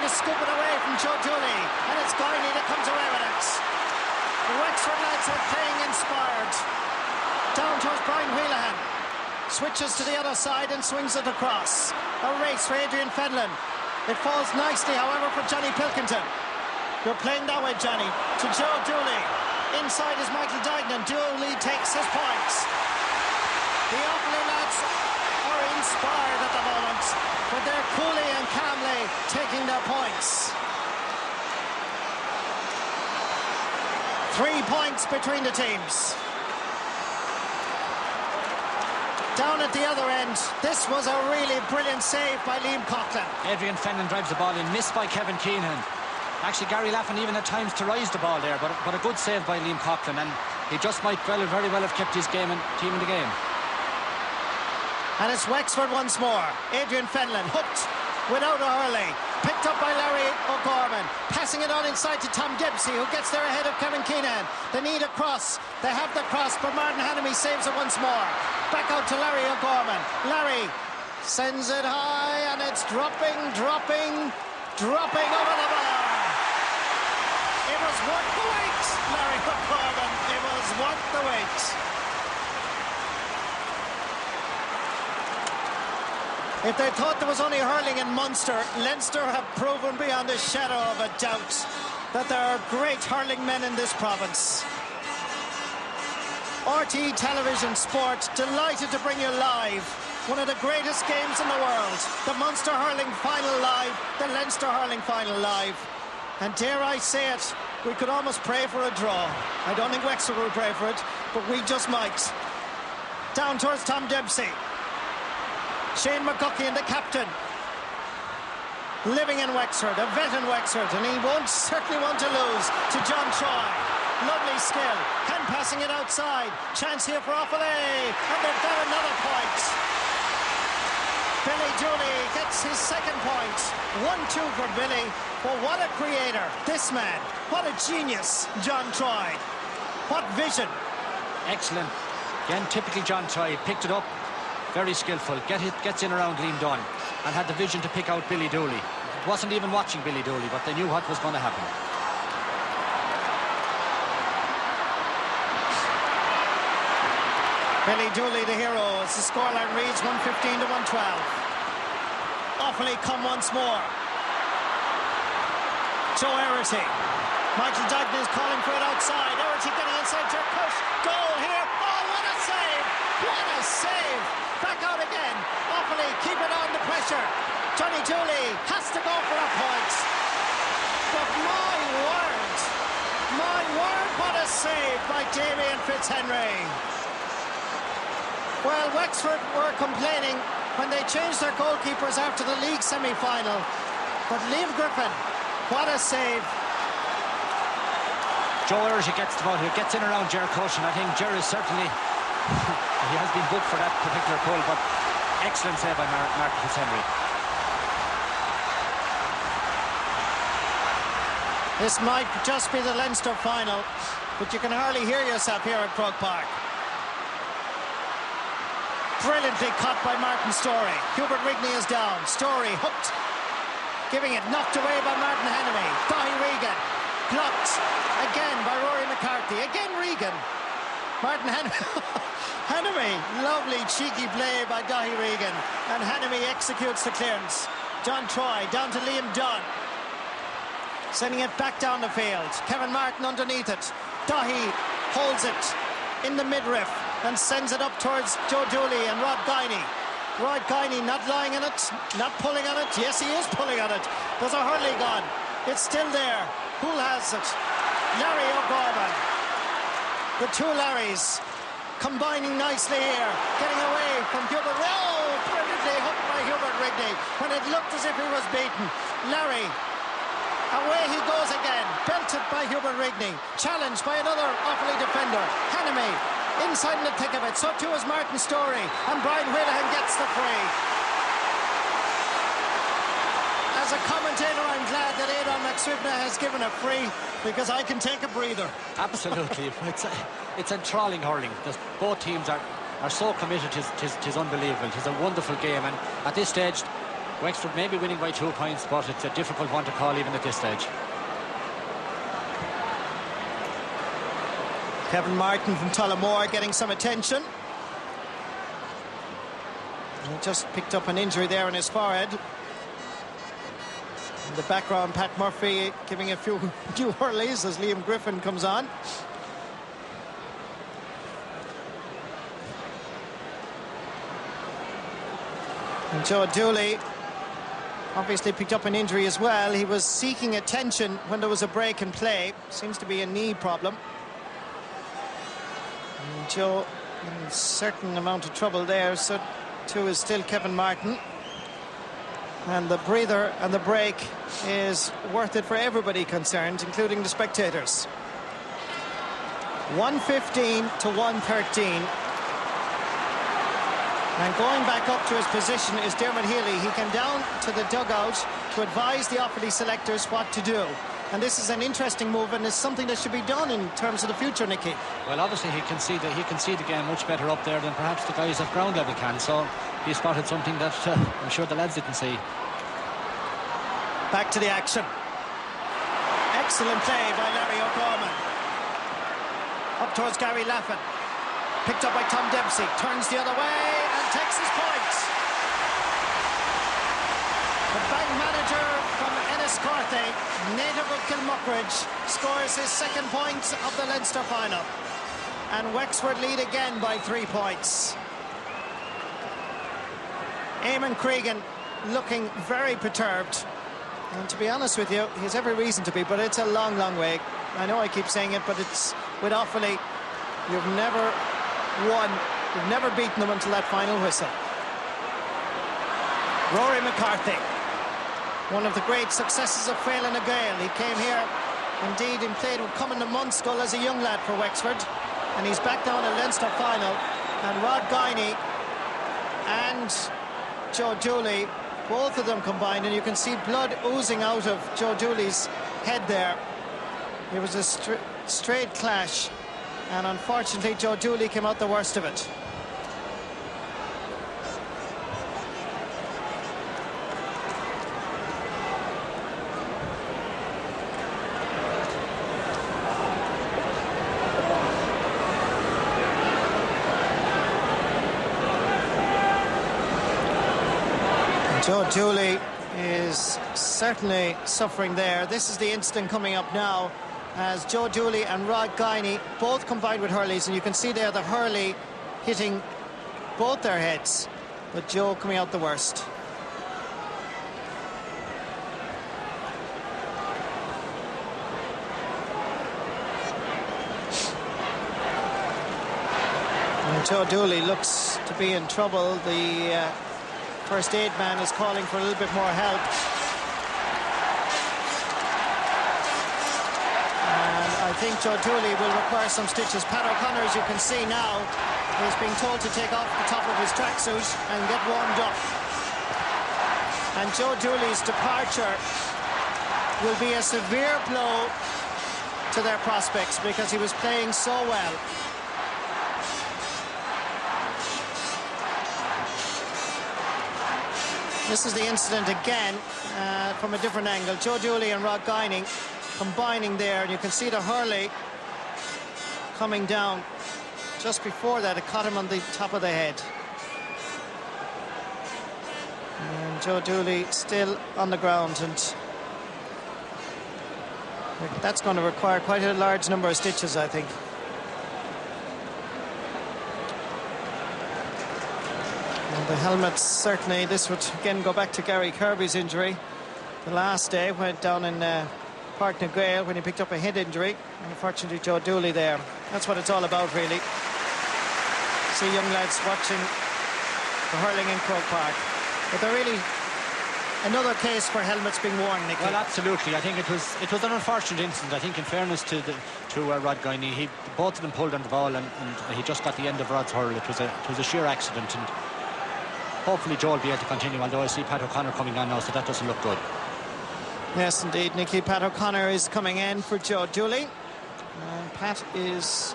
to scoop it away from Joe Dooley, and it's Guiney that comes away with it. The Wexford lads are playing inspired. Down towards Brian Wheelahan. Switches to the other side and swings it across. A race for Adrian Fenlon. It falls nicely, however, for Johnny Pilkington. You're playing that way, Johnny. To Joe Dooley. Inside is Michael Dignan. Dooley takes his points. The Offaly lads are inspired at the moment, but they're coolly and calmly taking their points. 3 points between the teams. Down at the other end, this was a really brilliant save by Liam Coughlin. Adrian Fenlon drives the ball in, missed by Kevin Keenan. Actually, Gary Laffin even at times to rise the ball there, but a good save by Liam Coughlin, and he just might very well have kept his team in the game. And it's Wexford once more. Adrian Fenlon hooked without a hurley. Picked up by Larry O'Gorman. Passing it on inside to Tom Dempsey, who gets there ahead of Kevin Keenan. They need a cross. They have the cross, but Martin Hannamy saves it once more. Back out to Larry O'Gorman. Larry sends it high, and it's dropping over the bar. It was worth the wait, Larry O'Gorman. It was worth the wait. If they thought there was only hurling in Munster, Leinster have proven beyond a shadow of a doubt that there are great hurling men in this province. RTE Television Sport, delighted to bring you live one of the greatest games in the world. The Munster hurling final live, the Leinster hurling final live. And dare I say it, we could almost pray for a draw. I don't think Wexford will pray for it, but we just might. Down towards Tom Dempsey. Shane McGuckie, the captain, living in Wexford, a vet in Wexford, and he certainly want to lose to John Troy. Lovely skill, hand passing it outside. Chance here for Offaly, and they've got another point. Billy Dooley gets his second point. 1-2 for Billy, but what a creator, this man. What a genius, John Troy. What vision. Excellent. Again, typically John Troy picked it up. Very skillful, gets in around Liam Dunn and had the vision to pick out Billy Dooley. Wasn't even watching Billy Dooley, but they knew what was going to happen. Billy Dooley, the hero, as the scoreline reads 115 to 112. Offaly come once more. Joe Erity. Michael Dignan is calling for it outside. Erity getting inside to push. Goal here. Oh, what a save! What a save! Back out again. Offaly keep it on the pressure. Johnny Dooley has to go for a point. But my word, what a save by Damien Fitzhenry. Well, Wexford were complaining when they changed their goalkeepers after the league semi-final. But Liam Griffin, what a save. Joe Erity gets the ball here, gets in around Ger Cushion. I think Ger is certainly... he has been booked for that particular pull, but excellent save by Martin Fitzhenry. This might just be the Leinster final, but you can hardly hear yourself here at Croke Park. Brilliantly caught by Martin Storey. Hubert Rigney is down. Storey hooked, giving it, knocked away by Martin Hannamy. Dahi Regan blocked again by Rory McCarthy. Again Regan. Martin Hannamy, lovely cheeky play by Dahi Regan, and Hannamy executes the clearance. John Troy down to Liam Dunn, sending it back down the field. Kevin Martin underneath it. Dahi holds it in the midriff and sends it up towards Joe Dooley and Rod Guiney. Rod Guiney not lying in it, not pulling on it. Yes, he is pulling on it. There's a hurley gone. It's still there. Who has it? Larry O'Gorman. The two Larrys combining nicely here, getting away from Hubert. Oh, brilliantly hooked by Hubert Rigney when it looked as if he was beaten. Larry, away he goes again, belted by Hubert Rigney, challenged by another Offaly defender. Hannamy inside in the thick of it, so too is Martin Storey, and Brian Wheelahan gets the free. As a commentator, I'm glad that Adon McSwivna has given a free, because I can take a breather. Absolutely. It's enthralling hurling. Both teams are so committed. It is unbelievable. It is a wonderful game, and at this stage Wexford may be winning by 2 points, but it's a difficult one to call even at this stage. Kevin Martin from Tullamore getting some attention. He just picked up an injury there in his forehead. In the background, Pat Murphy giving a few new hurleys as Liam Griffin comes on. And Joe Dooley obviously picked up an injury as well. He was seeking attention when there was a break in play. Seems to be a knee problem. And Joe in a certain amount of trouble there. So too is still Kevin Martin. And the breather and the break is worth it for everybody concerned, including the spectators. 115 to 113. And going back up to his position is Dermot Healy. He came down to the dugout to advise the Offaly selectors what to do. And this is an interesting move, and it's something that should be done in terms of the future, Nicky. Well, obviously he can see the game much better up there than perhaps the guys at ground level can. So he spotted something that I'm sure the lads didn't see. Back to the action. Excellent play by Larry O'Gorman. Up towards Gary Laffin. Picked up by Tom Dempsey. Turns the other way and takes his point. The bank manager from Enniscorthy, native of Kilmuckridge, scores his second point of the Leinster final. And Wexford lead again by 3 points. Eamon Cregan looking very perturbed. And to be honest with you, he has every reason to be, but it's a long, long way. I know I keep saying it, but it's with Offaly, you've never won, you've never beaten them until that final whistle. Rory McCarthy, one of the great successes of Phelan Gale. He came here, indeed, and played with Cumming to Munstall as a young lad for Wexford, and he's back down at Leinster final. And Rod Guiney and Joe Dooley, both of them combined, and you can see blood oozing out of Joe Dooley's head there. It was a straight clash, and unfortunately Joe Dooley came out the worst of it. Joe Dooley is certainly suffering there. This is the incident coming up now as Joe Dooley and Rod Guiney both combined with hurleys, and you can see there the hurley hitting both their heads, but Joe coming out the worst. And Joe Dooley looks to be in trouble. The first aid man is calling for a little bit more help. And I think Joe Dooley will require some stitches. Pat O'Connor, as you can see now, is being told to take off the top of his tracksuit and get warmed up. And Joe Dooley's departure will be a severe blow to their prospects because he was playing so well. This is the incident again from a different angle. Joe Dooley and Rod Guiney combining there, and you can see the hurley coming down. Just before that, it caught him on the top of the head. And Joe Dooley still on the ground, and that's going to require quite a large number of stitches, I think. The helmets, certainly, this would again go back to Gary Kirby's injury the last day, went down in Park na Gael when he picked up a head injury, and unfortunately Joe Dooley there. That's what it's all about, really. See young lads watching the hurling in Croke Park, but they're really another case for helmets being worn, Nicky. Well, absolutely. I think it was an unfortunate incident. I think, in fairness to Rod Guiney, both of them pulled on the ball, and he just got the end of Rod's hurl. It was a sheer accident, and hopefully Joe will be able to continue, although I see Pat O'Connor coming on now, so that doesn't look good. Yes, indeed, Nicky. Pat O'Connor is coming in for Joe Dooley. And Pat is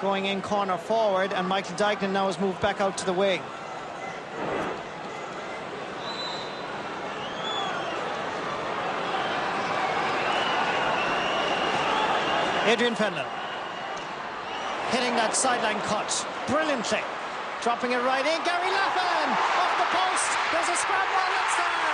going in corner forward, and Michael Dignan now has moved back out to the wing. Adrian Fenlon hitting that sideline cut brilliantly, dropping it right in. Gary Lappin off the post. There's a scramble. It's there.